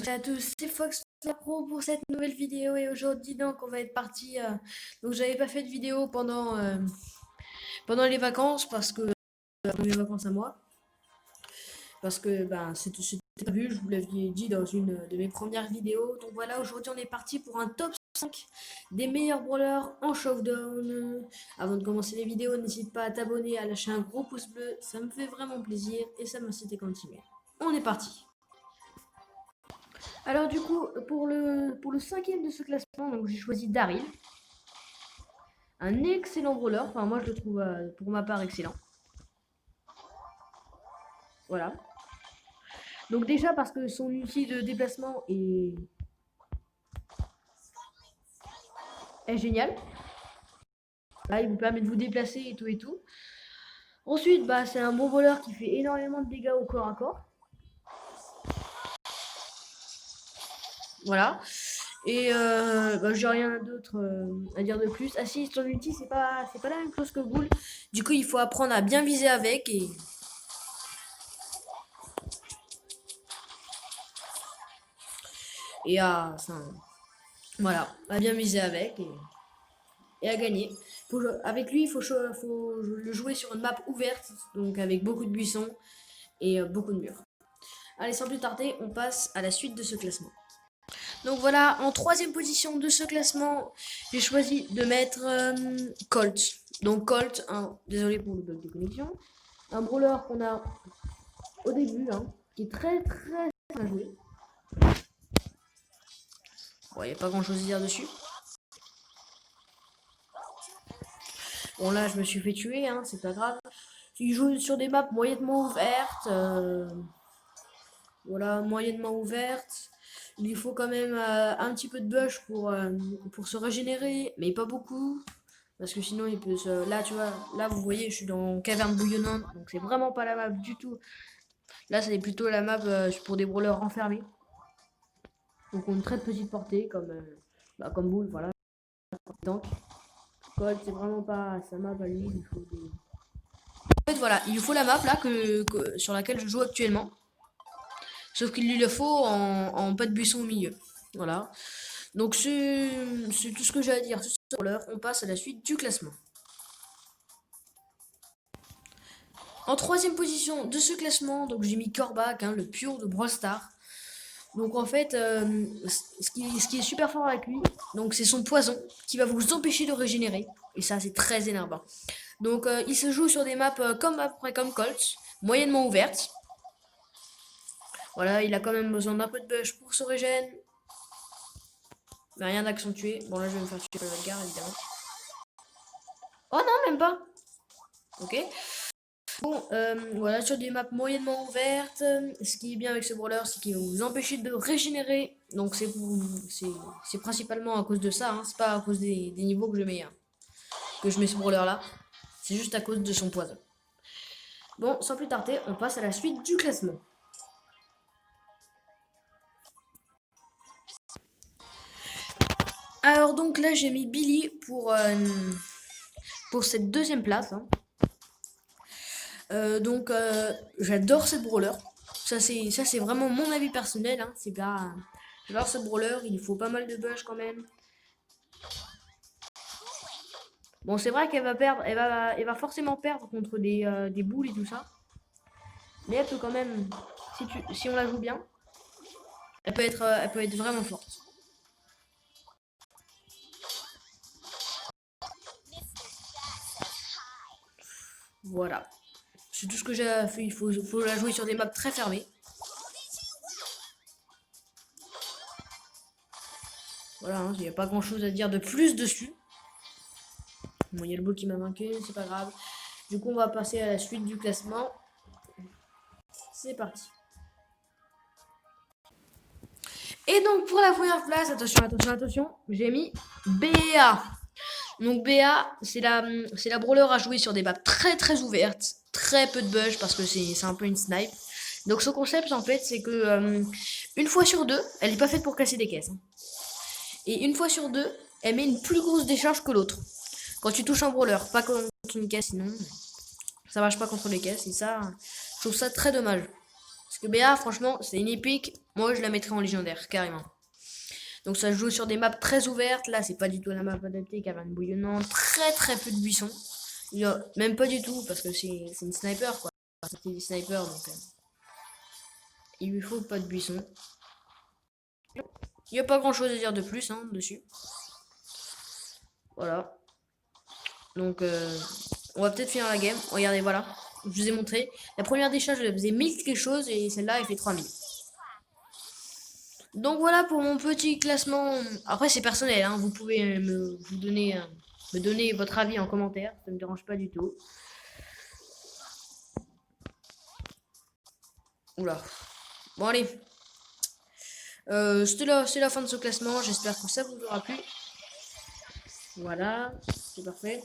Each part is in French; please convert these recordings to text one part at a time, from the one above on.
Salut à tous, c'est Fox la Pro pour cette nouvelle vidéo et aujourd'hui donc on va être parti. Donc j'avais pas fait de vidéo pendant les vacances parce que mes vacances à moi parce que ben c'était prévu, je vous l'avais dit dans une de mes premières vidéos. Donc voilà, aujourd'hui on est parti pour un top 5 des meilleurs brawlers en showdown. Avant de commencer les vidéos, n'hésite pas à t'abonner, à lâcher un gros pouce bleu, ça me fait vraiment plaisir et ça m'incite à continuer. On est parti. Alors du coup, pour le cinquième de ce classement, donc j'ai choisi Daryl. Un excellent brawler, enfin moi je le trouve pour ma part excellent. Voilà. Donc déjà parce que son outil de déplacement est génial. Là, il vous permet de vous déplacer et tout et tout. Ensuite, bah, c'est un bon brawler qui fait énormément de dégâts au corps à corps. Voilà. Et bah, j'ai rien d'autre à dire de plus. Ah si, son ulti, c'est pas la même chose que Bull. Du coup, il faut apprendre à bien viser avec et à, voilà, à bien viser avec et à gagner. Avec lui, il faut le jouer sur une map ouverte, donc avec beaucoup de buissons et beaucoup de murs. Allez, sans plus tarder, on passe à la suite de ce classement. Donc voilà, en troisième position de ce classement, j'ai choisi de mettre Colt. Donc Colt, désolé pour le bug de connexion, un brawler qu'on a au début, qui est très à jouer. Bon, il n'y a pas grand chose à dire dessus. Bon là, je me suis fait tuer, c'est pas grave. Il joue sur des maps moyennement ouvertes. Voilà, moyennement ouvertes. Il lui faut quand même un petit peu de bush pour se régénérer, mais pas beaucoup. Parce que sinon, il peut se... Là, tu vois, là, vous voyez, je suis dans caverne bouillonnante, donc c'est vraiment pas la map du tout. Là, c'est plutôt la map pour des brawlers enfermés. Donc, on a une très petite portée, comme Bull, voilà. Donc, Colt, c'est vraiment pas sa map à lui, il faut des... En fait, voilà, il lui faut la map là sur laquelle je joue actuellement. Sauf qu'il lui le faut en pas de buisson au milieu. Voilà. Donc c'est tout ce que j'ai à dire sur l'heure. On passe à la suite du classement. En troisième position de ce classement, donc j'ai mis Kor'bak, le pure de Brawl Stars. Donc en fait, ce qui est super fort avec lui, donc c'est son poison qui va vous empêcher de régénérer. Et ça, c'est très énervant. Donc il se joue sur des maps comme Colt, moyennement ouvertes. Voilà, il a quand même besoin d'un peu de bush pour se régénérer. Mais rien d'accentué. Bon là je vais me faire tuer par le Edgar évidemment. Oh non, même pas. Ok. Bon, voilà, sur des maps moyennement ouvertes, ce qui est bien avec ce brawler, c'est qu'il va vous empêcher de régénérer. Donc c'est principalement à cause de ça, c'est pas à cause des niveaux que je mets ce brawler là. C'est juste à cause de son poison. Bon, sans plus tarder, on passe à la suite du classement. Alors donc là j'ai mis Billy pour cette deuxième place. Donc j'adore cette brawler. Ça c'est vraiment mon avis personnel. C'est pas. J'adore cette brawler. Il faut pas mal de bush quand même. Bon, c'est vrai qu'elle va perdre. Elle va forcément perdre contre des boules et tout ça. Mais elle peut quand même, si on la joue bien, elle peut être vraiment forte. Voilà. C'est tout ce que j'ai fait. Il faut la jouer sur des maps très fermées. Voilà, il n'y a pas grand chose à dire de plus dessus. Bon, il y a le ball qui m'a manqué, c'est pas grave. Du coup, on va passer à la suite du classement. C'est parti. Et donc, pour la première place, attention, j'ai mis BA. Donc, BA, c'est la brawler à jouer sur des maps très ouvertes. Très peu de bush parce que c'est un peu une snipe. Donc, ce concept, en fait, c'est que une fois sur deux, elle n'est pas faite pour casser des caisses. Et une fois sur deux, elle met une plus grosse décharge que l'autre. Quand tu touches un brawler, pas contre une caisse, sinon ça marche pas contre les caisses. Et ça, je trouve ça très dommage. Parce que BA, franchement, c'est une épique. Moi, je la mettrais en légendaire, carrément. Donc ça se joue sur des maps très ouvertes. Là, c'est pas du tout la map adaptée, caverne bouillonnante. Très très peu de buissons. Il y a même pas du tout, parce que c'est une sniper, quoi. C'est des snipers, donc il lui faut pas de buissons. Il n'y a pas grand chose à dire de plus hein, dessus. Voilà. Donc, on va peut-être finir la game. Regardez, voilà. Je vous ai montré. La première des chats, je faisais 1000 quelque chose et celle-là, elle fait 3000. Donc voilà pour mon petit classement. Après, c'est personnel. Hein. Vous pouvez me donner votre avis en commentaire. Ça ne me dérange pas du tout. Oula. Bon, allez. C'est la fin de ce classement. J'espère que ça vous aura plu. Voilà. C'est parfait.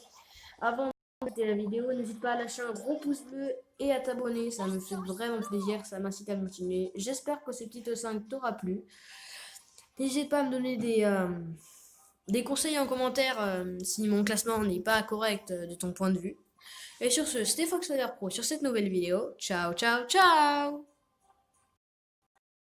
Avant d'arrêter la vidéo, n'hésite pas à lâcher un gros pouce bleu et à t'abonner, ça me fait vraiment plaisir, ça m'incite à continuer. J'espère que ce petit 5 t'aura plu. N'hésite pas à me donner des conseils en commentaire si mon classement n'est pas correct de ton point de vue. Et sur ce, c'était Fox Pro sur cette nouvelle vidéo. Ciao, ciao, ciao!